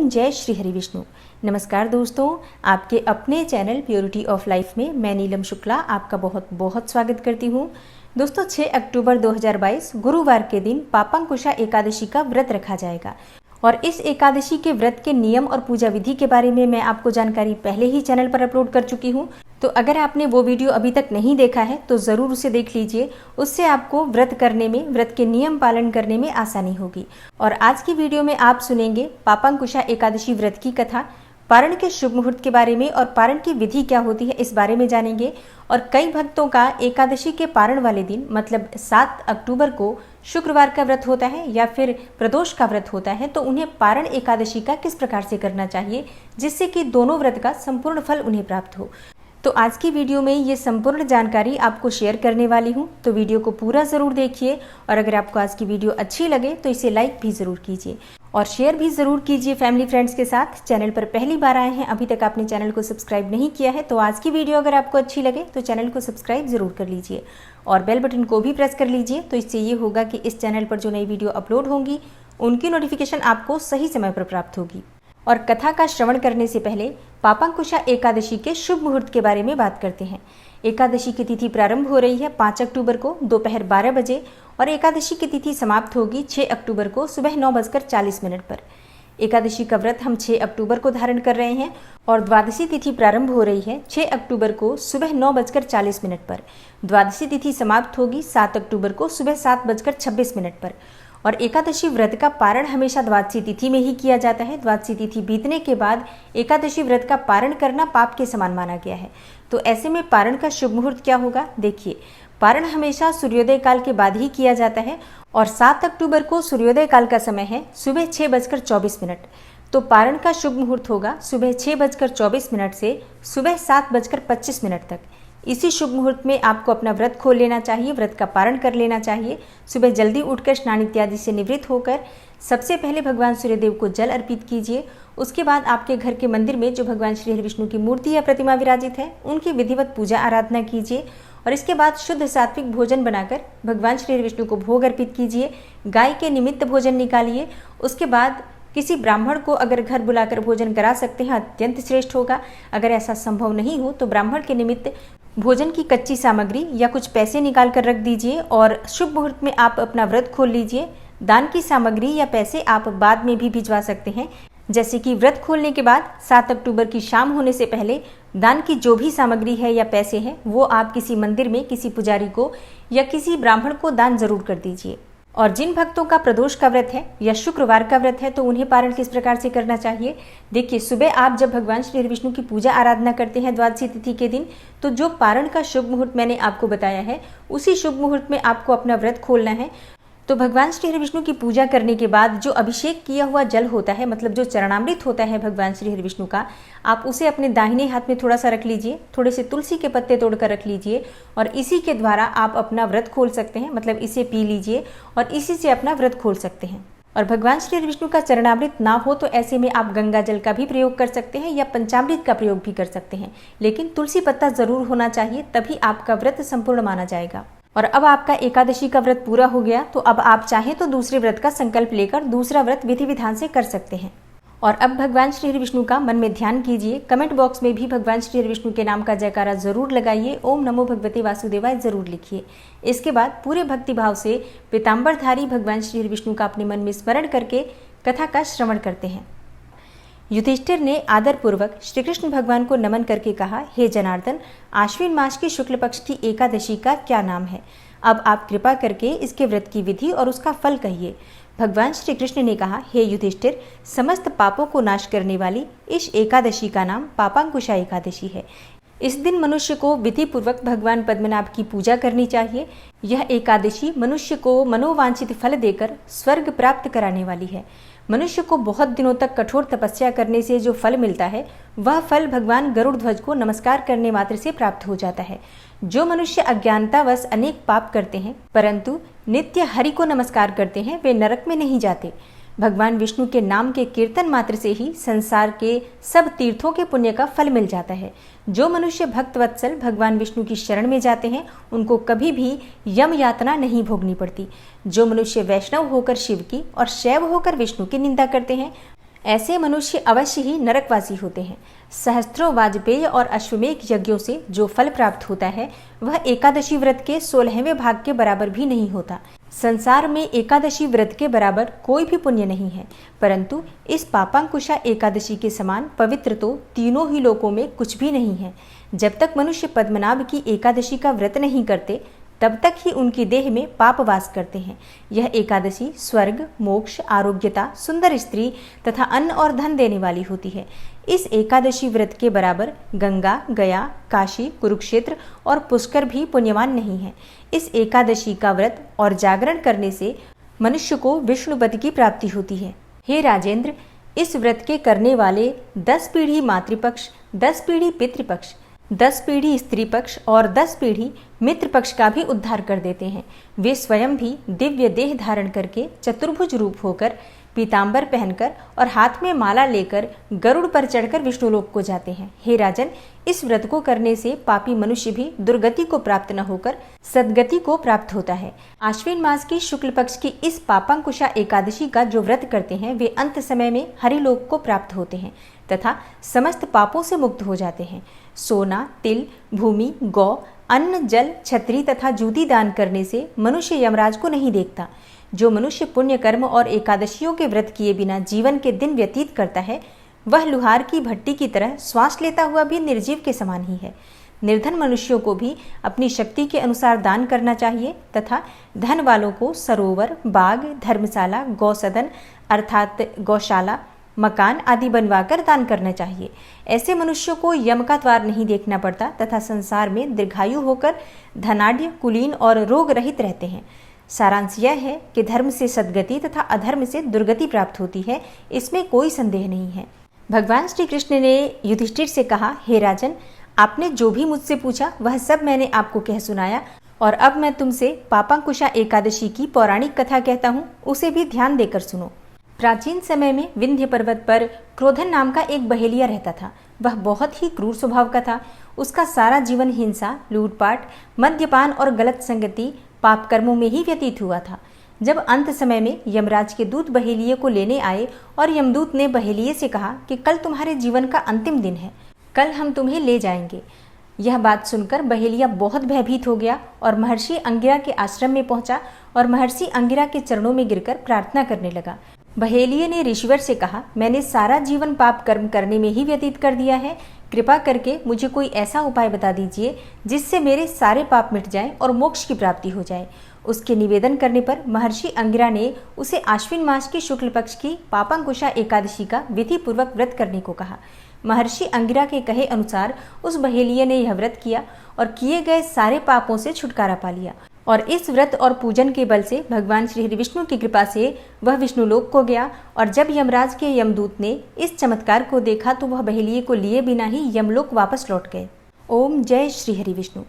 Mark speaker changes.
Speaker 1: ओम जय श्री हरि विष्णु। नमस्कार दोस्तों, आपके अपने चैनल प्योरिटी ऑफ लाइफ में मैं नीलम शुक्ला आपका बहुत बहुत स्वागत करती हूँ। दोस्तों 6 अक्टूबर 2022 गुरुवार के दिन पापांकुशा एकादशी का व्रत रखा जाएगा और इस एकादशी के व्रत के नियम और पूजा विधि के बारे में मैं आपको जानकारी पहले ही चैनल पर अपलोड कर चुकी हूँ। तो अगर आपने वो वीडियो अभी तक नहीं देखा है तो ज़रूर उसे देख लीजिए, उससे आपको व्रत करने में, व्रत के नियम पालन करने में आसानी होगी। और आज की वीडियो में आप सुनेंगे पापांकुशा एकादशी व्रत की कथा, पारण के शुभ मुहूर्त के बारे में और पारण की विधि क्या होती है इस बारे में जानेंगे। और कई भक्तों का एकादशी के पारण वाले दिन मतलब 7 अक्टूबर को शुक्रवार का व्रत होता है या फिर प्रदोष का व्रत होता है, तो उन्हें पारण एकादशी का किस प्रकार से करना चाहिए जिससे कि दोनों व्रत का संपूर्ण फल उन्हें प्राप्त हो। तो आज की वीडियो में ये संपूर्ण जानकारी आपको शेयर करने वाली हूँ, तो वीडियो को पूरा ज़रूर देखिए। और अगर आपको आज की वीडियो अच्छी लगे तो इसे लाइक भी ज़रूर कीजिए और शेयर भी ज़रूर कीजिए फैमिली फ्रेंड्स के साथ। चैनल पर पहली बार आए हैं, अभी तक आपने चैनल को सब्सक्राइब नहीं किया है, तो आज की वीडियो अगर आपको अच्छी लगे तो चैनल को सब्सक्राइब ज़रूर कर लीजिए और बेल बटन को भी प्रेस कर लीजिए। तो इससे ये होगा कि इस चैनल पर जो नई वीडियो अपलोड होंगी उनकी नोटिफिकेशन आपको सही समय पर प्राप्त होगी। और कथा का श्रवण करने से पहले पापांकुशा एकादशी के शुभ मुहूर्त के बारे में बात करते हैं। एकादशी की तिथि प्रारंभ हो रही है 5 अक्टूबर को दोपहर 12 बजे और एकादशी की तिथि समाप्त होगी 6 अक्टूबर को सुबह 9:40 पर। एकादशी का व्रत हम 6 अक्टूबर को धारण कर रहे हैं और द्वादशी तिथि प्रारंभ हो रही है 6 अक्टूबर को सुबह 9:40 पर। द्वादशी तिथि समाप्त होगी 7 अक्टूबर को सुबह 7:26 पर। और एकादशी व्रत का पारण हमेशा द्वादशी तिथि में ही किया जाता है। द्वादशी तिथि बीतने के बाद एकादशी व्रत का पारण करना पाप के समान माना गया है। तो ऐसे में पारण का शुभ मुहूर्त क्या होगा, देखिए। पारण हमेशा सूर्योदय काल के बाद ही किया जाता है और 7 अक्टूबर को सूर्योदय काल का समय है सुबह 6:24। तो पारण का शुभ मुहूर्त होगा सुबह 6:24 से सुबह 7:25 तक। इसी शुभ मुहूर्त में आपको अपना व्रत खोल लेना चाहिए, व्रत का पारण कर लेना चाहिए। सुबह जल्दी उठकर स्नान इत्यादि से निवृत्त होकर सबसे पहले भगवान सूर्यदेव को जल अर्पित कीजिए। उसके बाद आपके घर के मंदिर में जो भगवान श्री हरि विष्णु की मूर्ति या प्रतिमा विराजित है उनकी विधिवत पूजा आराधना कीजिए और इसके बाद शुद्ध सात्विक भोजन बनाकर भगवान श्री हरि विष्णु को भोग अर्पित कीजिए। गाय के निमित्त भोजन निकालिए। उसके बाद किसी ब्राह्मण को अगर घर बुलाकर भोजन करा सकते हैं अत्यंत श्रेष्ठ होगा। अगर ऐसा संभव नहीं हो तो ब्राह्मण के निमित्त भोजन की कच्ची सामग्री या कुछ पैसे निकाल कर रख दीजिए और शुभ मुहूर्त में आप अपना व्रत खोल लीजिए। दान की सामग्री या पैसे आप बाद में भी भिजवा सकते हैं, जैसे कि व्रत खोलने के बाद 7 अक्टूबर की शाम होने से पहले दान की जो भी सामग्री है या पैसे हैं वो आप किसी मंदिर में किसी पुजारी को या किसी ब्राह्मण को दान जरूर कर दीजिए। और जिन भक्तों का प्रदोष का व्रत है या शुक्रवार का व्रत है तो उन्हें पारण किस प्रकार से करना चाहिए, देखिए। सुबह आप जब भगवान श्री हरि विष्णु की पूजा आराधना करते हैं द्वादशी तिथि के दिन, तो जो पारण का शुभ मुहूर्त मैंने आपको बताया है उसी शुभ मुहूर्त में आपको अपना व्रत खोलना है। तो भगवान श्री हरि विष्णु की पूजा करने के बाद जो अभिषेक किया हुआ जल होता है, मतलब जो चरणामृत होता है भगवान श्री हरि विष्णु का, आप उसे अपने दाहिने हाथ में थोड़ा सा रख लीजिए। थोड़े से तुलसी के पत्ते तोड़कर रख लीजिए और इसी के द्वारा आप अपना व्रत खोल सकते हैं, मतलब इसे पी लीजिए और इसी से अपना व्रत खोल सकते हैं। और भगवान श्री हरि विष्णु का चरणामृत ना हो तो ऐसे में आप गंगा जल का भी प्रयोग कर सकते हैं या पंचामृत का प्रयोग भी कर सकते हैं, लेकिन तुलसी पत्ता जरूर होना चाहिए, तभी आपका व्रत संपूर्ण माना जाएगा। और अब आपका एकादशी का व्रत पूरा हो गया, तो अब आप चाहें तो दूसरे व्रत का संकल्प लेकर दूसरा व्रत विधि विधान से कर सकते हैं। और अब भगवान श्री हरि विष्णु का मन में ध्यान कीजिए। कमेंट बॉक्स में भी भगवान श्री हरि विष्णु के नाम का जयकारा जरूर लगाइए, ओम नमो भगवते वासुदेवाय जरूर लिखिए। इसके बाद पूरे भक्तिभाव से पीताम्बरधारी भगवान श्री हरि विष्णु का अपने मन में स्मरण करके कथा का श्रवण करते हैं। युधिष्ठिर ने आदरपूर्वक श्री कृष्ण भगवान को नमन करके कहा, हे जनार्दन, आश्विन मास की शुक्ल पक्ष की एकादशी का क्या नाम है? अब आप कृपा करके इसके व्रत की विधि और उसका फल कहिए। भगवान श्री कृष्ण ने कहा, हे युधिष्ठिर, समस्त पापों को नाश करने वाली इस एकादशी का नाम पापांकुशा एकादशी है। इस दिन मनुष्य को विधि पूर्वक भगवान पद्मनाभ की पूजा करनी चाहिए। यह एकादशी मनुष्य को मनोवांछित फल देकर स्वर्ग प्राप्त कराने वाली है। मनुष्य को बहुत दिनों तक कठोर तपस्या करने से जो फल मिलता है वह फल भगवान गरुड़ ध्वज को नमस्कार करने मात्र से प्राप्त हो जाता है। जो मनुष्य अज्ञानतावश अनेक पाप करते हैं परंतु नित्य हरि को नमस्कार करते हैं वे नरक में नहीं जाते। भगवान विष्णु के नाम के कीर्तन मात्र से ही संसार के सब तीर्थों के पुण्य का फल मिल जाता है। जो मनुष्य भक्त वत्सल भगवान विष्णु की शरण में जाते हैं उनको कभी भी यम यातना नहीं भोगनी पड़ती। जो मनुष्य वैष्णव होकर शिव की और शैव होकर विष्णु की निंदा करते हैं ऐसे मनुष्य अवश्य ही नरकवासी होते हैं। सहस्त्रों वाजपेय और अश्वमेध यज्ञों से जो फल प्राप्त होता है वह एकादशी व्रत के 16वें भाग के बराबर भी नहीं होता। संसार में एकादशी व्रत के बराबर कोई भी पुण्य नहीं है, परंतु इस पापांकुशा एकादशी के समान पवित्र तो तीनों ही लोकों में कुछ भी नहीं है। जब तक मनुष्य पद्मनाभ की एकादशी का व्रत नहीं करते तब तक ही उनकी देह में पाप वास करते हैं। यह एकादशी स्वर्ग, मोक्ष, आरोग्यता, सुंदर स्त्री तथा अन्न और धन देने वाली होती है। इस एकादशी व्रत के बराबर गंगा, गया, काशी, कुरुक्षेत्र और पुष्कर भी पुण्यवान नहीं है। इस एकादशी का व्रत और जागरण करने से मनुष्य को विष्णुपद की प्राप्ति होती है। हे राजेंद्र, इस व्रत के करने वाले 10 पीढ़ी मातृपक्ष, 10 पीढ़ी पितृपक्ष, 10 पीढ़ी स्त्री पक्ष और 10 पीढ़ी मित्र पक्ष का भी उद्धार कर देते हैं। वे स्वयं भी दिव्य देह धारण करके चतुर्भुज रूप होकर, पीतांबर पहनकर और हाथ में माला लेकर गरुड़ पर चढ़कर विष्णुलोक को जाते हैं। हे राजन, इस व्रत को करने से पापी मनुष्य भी दुर्गति को प्राप्त न होकर सद्गति को प्राप्त होता है। आश्विन मास की शुक्ल पक्ष की इस पापांकुशा एकादशी का जो व्रत करते हैं वे अंत समय में हरिलोक को प्राप्त होते हैं तथा समस्त पापों से मुक्त हो जाते हैं। सोना, तिल, भूमि, गौ, अन्न, जल, छत्री तथा जूती दान करने से मनुष्य यमराज को नहीं देखता। जो मनुष्य पुण्य कर्म और एकादशियों के व्रत किए बिना जीवन के दिन व्यतीत करता है वह लुहार की भट्टी की तरह श्वास लेता हुआ भी निर्जीव के समान ही है। निर्धन मनुष्यों को भी अपनी शक्ति के अनुसार दान करना चाहिए तथा धन वालों को सरोवर, बाग, धर्मशाला, गौसदन अर्थात गौशाला, मकान आदि बनवाकर दान करना चाहिए। ऐसे मनुष्यों को यम का द्वार नहीं देखना पड़ता तथा संसार में दीर्घायु होकर धनाढ्य, कुलीन और रोग रहित रहते हैं। सारांश यह है कि धर्म से सद्गति तथा अधर्म से दुर्गति प्राप्त होती है, इसमें कोई संदेह नहीं है। भगवान श्री कृष्ण ने युधिष्ठिर से कहा, हे राजन, आपने जो भी मुझसे पूछा वह सब मैंने आपको कह सुनाया और अब मैं तुमसे पापांकुशा एकादशी की पौराणिक कथा कहता हूँ, उसे भी ध्यान देकर सुनो। प्राचीन समय में विंध्य पर्वत पर क्रोधन नाम का एक बहेलिया रहता था। वह बहुत ही क्रूर स्वभाव का था। उसका सारा जीवन हिंसा, लूटपाट, मद्यपान और गलत संगति, पाप कर्मों में ही व्यतीत हुआ था। जब अंत समय में यमराज के दूत बहेलिये को लेने आए और यमदूत ने बहेलिये से कहा कि कल तुम्हारे जीवन का अंतिम दिन है, कल हम तुम्हें ले जाएंगे। यह बात सुनकर बहेलिया बहुत भयभीत हो गया और महर्षि अंगिरा के आश्रम में पहुंचा और महर्षि अंगिरा के चरणों में गिरकर प्रार्थना करने लगा। बहेलिये ने ऋषिवर से कहा, मैंने सारा जीवन पाप कर्म करने में ही व्यतीत कर दिया है। कृपा करके मुझे कोई ऐसा उपाय बता दीजिए जिससे मेरे सारे पाप मिट जाएं और मोक्ष की प्राप्ति हो जाए। उसके निवेदन करने पर महर्षि अंगिरा ने उसे आश्विन मास की शुक्ल पक्ष की पापांकुशा एकादशी का विधि पूर्वक व्रत करने को कहा। महर्षि अंगिरा के कहे अनुसार उस बहेलिये ने यह व्रत किया और किए गए सारे पापों से छुटकारा पा लिया और इस व्रत और पूजन के बल से भगवान श्री हरि विष्णु की कृपा से वह विष्णुलोक को गया। और जब यमराज के यमदूत ने इस चमत्कार को देखा तो वह बहेलिये को लिए बिना ही यमलोक वापस लौट गए। ओम जय श्री हरि विष्णु।